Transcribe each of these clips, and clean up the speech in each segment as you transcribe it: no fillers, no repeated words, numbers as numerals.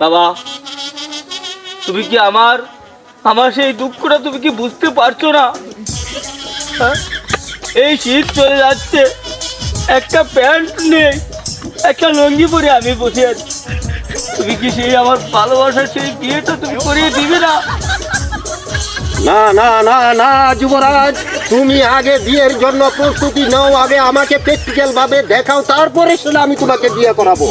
বাবা, তুমি কি আমার আমার সেই দুঃখটা তুমি কি বুঝতে পারছো না? হ্যাঁ? এই শীত চলে যাচ্ছে, একটা প্যান্ট নেই, একটা লুঙ্গি পরে আমি বসে আছি। তুমি কি সেই আমার ভালোবাসার সেই বিয়েটা তুমি করিয়ে দিবে না? না না না না যুবরাজ, তুমি আগে বিয়ের জন্য প্রস্তুতি নাও, আগে আমাকে প্র্যাকটিক্যাল ভাবে দেখাও, তারপরে সেটা আমি তোমাকে বিয়ে করাবো।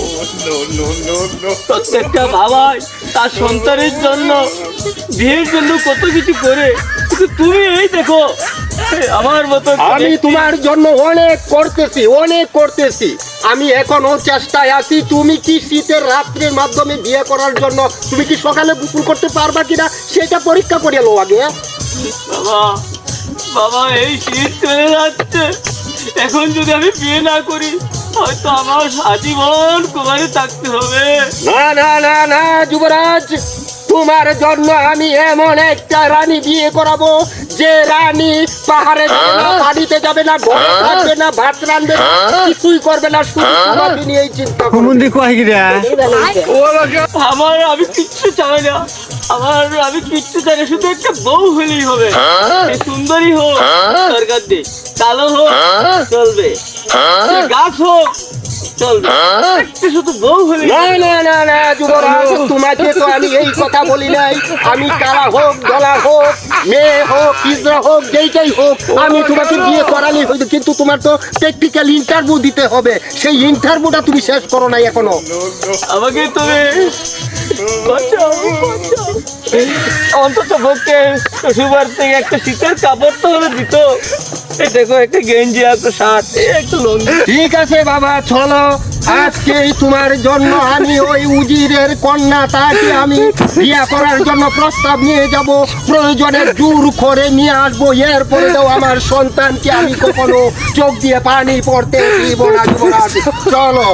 প্রত্যেকটা বাবাই তার সন্তানের জন্য বিয়ের জন্য কত কিছু করে, কিন্তু তুমি এই দেখো আমার মতো। আমি তোমার জন্য অনেক করতেছি, আমি এখনো চেষ্টায় আছি। তুমি কি শীতের রাত্রের মাধ্যমে বিয়ে করার জন্য তুমি কি সকালে গোসল করতে পারবা কিনা সেটা পরীক্ষা করে লো আগে। বাবা বাবা, এই শীত চলে যাচ্ছে, এখন যদি আমি বিয়ে না করি হয়তো আমার আজীবন কুমারী থাকতে হবে। না না না না যুবরাজ, তোমার জন্য আমি এমন একটা রানী বিয়ে করাবো যে রানী পাহাড়ে যাবে না, পানিতে যাবে না, ঘরে থাকবে না, ভাত রাঁধবে না, কিছুই করবে না, শুধু তোমাকে নিয়েই চিন্তা করবে। আমি কিচ্ছু চাই না, আমি কিচ্ছু চাই না, শুধু একটা বউ হলেই হবে। সে সুন্দরী হোক দরকার নেই, কালো হোক চলবে, সে গাছ হোক চলবে, একটা শুধু বউ হলেই। না না না না যুবরাজ, তোমাকে তো আমি এই কথা বলি নাই। আমি কালা হোক, ধলা হোক, মেয়ে হোক, হিজড়া হোক, যেইটাই হোক, আমি তোমাকে বিয়ে করালি হইতো, কিন্তু তোমার তো প্র্যাকটিক্যাল ইন্টারভিউ দিতে হবে। সেই ইন্টারভিউটা তুমি শেষ করো নাই এখনো। আমাকে তুমি বাঁচাও, বাঁচাও। অন্তত পক্ষে শ্বশুরবাড়ি থেকে একটা শীতের কাপড় তো হলে দিত। এই দেখো, একটা গেঞ্জি, একটা শার্ট, একটু লুঙ্গি। ঠিক আছে বাবা, চলো আজকেই তোমার জন্য আমি ওই উজিরের কন্যা তাকে আমি বিয়ে করার জন্য প্রস্তাব নিয়ে যাব, প্রয়োজনে জোর করে নিয়ে আসবো। এরপরে তো আমার সন্তানকে আমি কখনো চোখ দিয়ে পানি পড়তে দিব না যুবরাজ। চলো।